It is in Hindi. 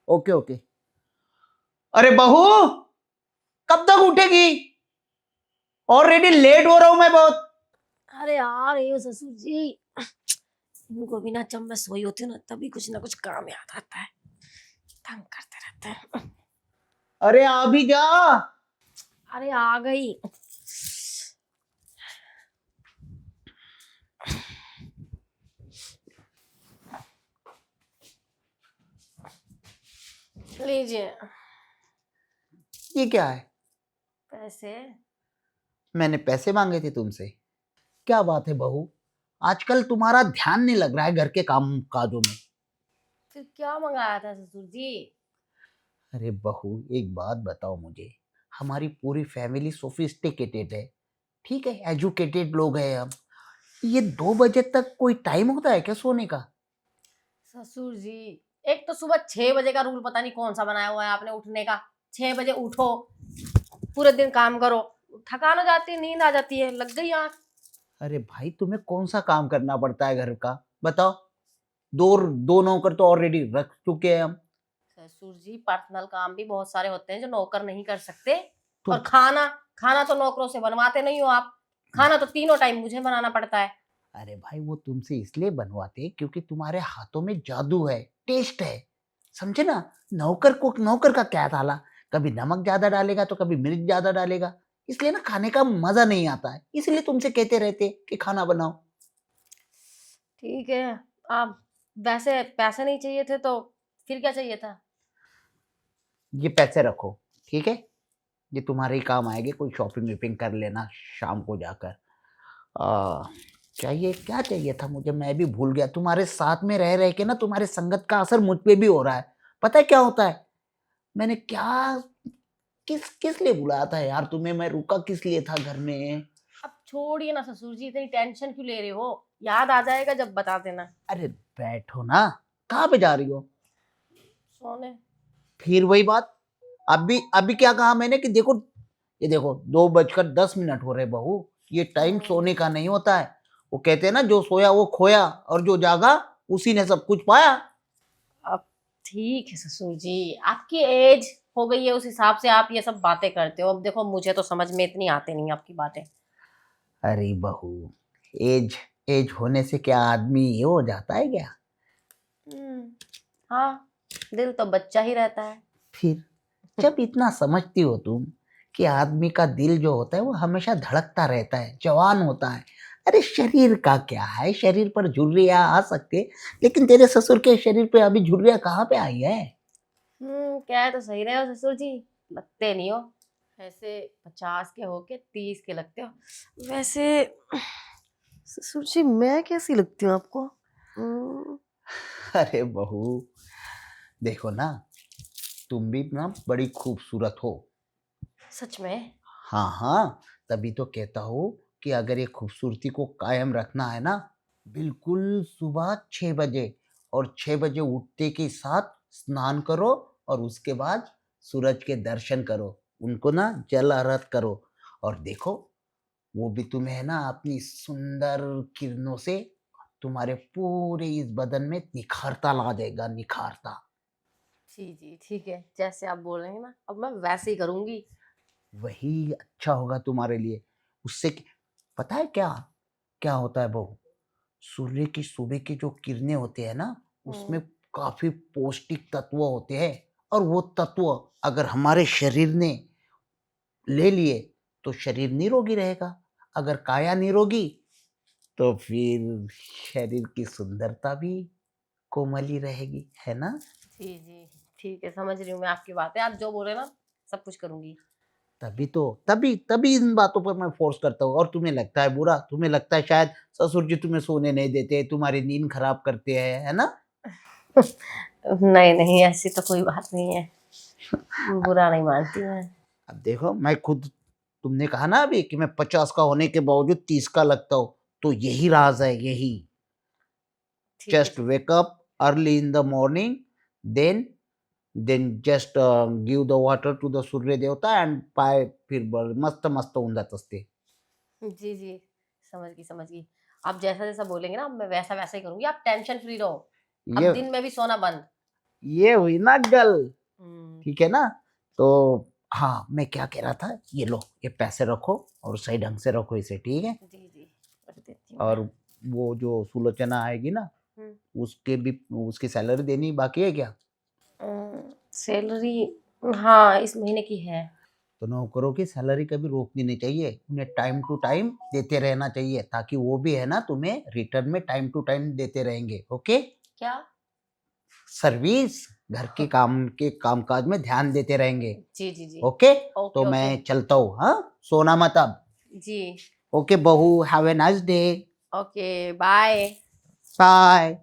Okay okay. अरे बहू, कब तक उठेगी? ऑलरेडी लेट हो रहा हूं मैं बहुत। अरे आ रही हो ससुर जी। इनको भी ना, जब मैं सोई होती हूँ ना तभी कुछ ना कुछ काम याद आता है, तंग करते रहते हैं। अरे आ भी जा। अरे आ गई। लीजिए ये क्या है? पैसे। मैंने पैसे मांगे थे तुमसे? क्या बात है बहू, आजकल तुम्हारा ध्यान नहीं लग रहा है घर के काम काजों में। फिर क्या मंगाया था ससुर जी? अरे बहू, एक बात बताओ मुझे। हमारी पूरी फैमिली सोफिस्टिकेटेड है, ठीक है, एजुकेटेड लोग हैं हम। ये 2 बजे तक कोई टाइम होता है क्या सोने का? ससुर जी, एक तो सुबह 6 बजे का रूल पता नहीं कौन सा बनाया हुआ है आपने उठने का। 6 बजे उठो, पूरे दिन काम करो, थकान हो जाती है, नींद आ जाती है, लग गई आँख। अरे भाई, तुम्हें कौन सा काम करना पड़ता है घर का, बताओ। दो दो नौकर तो ऑलरेडी रख चुके हैं हम। ससुर जी, पर्सनल काम भी बहुत सारे होते हैं जो नौकर नहीं कर सकते। तो और खाना, खाना तो नौकरों से बनवाते नहीं हो आप। खाना तो तीनों टाइम मुझे बनाना पड़ता है। अरे भाई, वो तुमसे इसलिए बनवाते हैं क्योंकि तुम्हारे हाथों में जादू है, टेस्ट है, समझे ना। नौकर का क्या थाला, कभी नमक ज्यादा डालेगा तो कभी मिर्च ज्यादा डालेगा, इसलिए ना खाने का मजा नहीं आता है, इसलिए तुमसे कहते रहते कि खाना बनाओ। ठीक है। आप वैसे पैसे नहीं चाहिए थे तो फिर क्या चाहिए था? ये पैसे रखो, ठीक है। ये तुम्हारे ही काम आएंगे, कोई शॉपिंग विपिंग कर लेना शाम को जाकर। आ, चाहिए क्या चाहिए था मुझे, मैं भी भूल गया। तुम्हारे साथ में रह रह के ना तुम्हारे संगत का असर मुझ पे भी हो रहा है। पता है क्या होता है, मैंने क्या किस किस लिए बुलाया था यार तुम्हें, मैं रुका किस लिए था घर में। अब छोड़िए ना ससुर जी, इतनी टेंशन क्यों ले रहे हो? याद आ जाएगा जब बता देना। अरे बैठो ना, कहाँ पे जा रही हो? सोने। फिर वही बात। अभी अभी क्या कहा मैंने कि देखो, ये देखो 2:10 हो रहे बहू, ये टाइम सोने का नहीं होता है। वो कहते हैं ना, जो सोया वो खोया और जो जागा उसी ने सब कुछ पाया। अब ठीक है ससुर जी, आपकी एज हो गई है, उस हिसाब से आप ये सब बातें करते हो। अब देखो, मुझे तो समझ में इतनी आती नहीं आपकी बातें। अरे बहू, एज एज होने से क्या आदमी ये हो जाता है क्या? हाँ, दिल तो बच्चा ही रहता है। फिर जब इतना समझती हो तुम कि आदमी का दिल जो होता है वो हमेशा धड़कता रहता है, जवान होता है। अरे शरीर का क्या है, शरीर पर झुर्रियां आ सकते, लेकिन तेरे ससुर के शरीर पे अभी झुर्रियां कहाँ पे आई है? क्या तो सही रहे हो ससुर जी, लगते नहीं हो। ऐसे 50 के हो के 30 के लगते हो। वैसे ससुर जी, मैं कैसी लगती हूँ आपको? अरे बहू, देखो ना, तुम भी ना बड़ी खूबसूरत हो। सच में? हाँ हाँ, तभी तो कहता हूँ कि अगर ये खूबसूरती को कायम रखना है ना, बिल्कुल सुबह 6 बजे, और 6 बजे उठते के साथ स्नान करो, और उसके बाद सूरज के दर्शन करो, उनको ना जल अर्घ करो। और देखो, वो भी तुम्हें है ना अपनी सुंदर किरणों से तुम्हारे पूरे इस बदन में निखारता ला देगा, निखारता। जी जी, ठीक है, जैसे आप बोल रहे हैं ना, अब मैं वैसे ही करूंगी। वही अच्छा होगा तुम्हारे लिए। उससे पता है क्या क्या होता है बहू, सूर्य की सुबह की जो किरणें होती है ना, उसमें काफी पौष्टिक तत्व होते हैं। और वो तत्व अगर हमारे शरीर ने ले लिए तो शरीर निरोगी रहेगा, अगर काया निरोगी तो फिर शरीर की सुंदरता भी कोमल ही रहेगी, है ना। जी जी, ठीक है, समझ रही हूँ मैं आपकी बातें। आप जो बोले ना, सब कुछ करूंगी। तभी तो तभी तभी इन बातों पर मैं फोर्स करता हूँ, और तुम्हें लगता है बुरा, तुम्हें लगता है शायद ससुर जी तुम्हें सोने नहीं देते, तुम्हारी नींद खराब करते हैं, है ना। नहीं नहीं, ऐसी तो कोई बात नहीं है, बुरा नहीं मानती मैं। अब देखो, मैं खुद, तुमने कहा ना अभी कि मैं 50 का होने के बावजूद 30 का लगता हूँ, तो यही राज है, यही। ठीक है जस्ट ससुर। Wake up early in the morning, then then just give the water to the Surya devta and पाय फिर मस्त मस्त होऊन जात असते. जी जी, समझ गई समझ गई। आप जैसा जैसा बोलेंगे ना, मैं वैसा वैसा ही करूंगी। आप टेंशन फ्री रहो। अब ये दिन में भी सोना बंद। ये हुई ना गल, हम्म, ठीक है ना। तो हाँ, मैं क्या कह रहा था, ये लो, ये पैसे रखो और सही ढंग से रखो इसे, ठीक है। जी जी रख देती हूँ मैं। और वो जो सुलोचना आएगी ना, उसके भी, उसकी सैलरी देनी बाकी है क्या? सैलरी हाँ इस महीने की है। तो नौकरों की सैलरी कभी रोकनी नहीं चाहिए, उन्हें टाइम टू टाइम देते रहना चाहिए, ताकि वो भी है ना तुम्हें रिटर्न में टाइम टू टाइम देते रहेंगे। ओके, क्या? सर्विस, घर के कामकाज में ध्यान देते रहेंगे। जी जी जी ओके, ओके तो ओके मैं चलता हूँ, हाँ, सोना मत अब। जी ओके बहू, have a nice day, okay bye. Bye.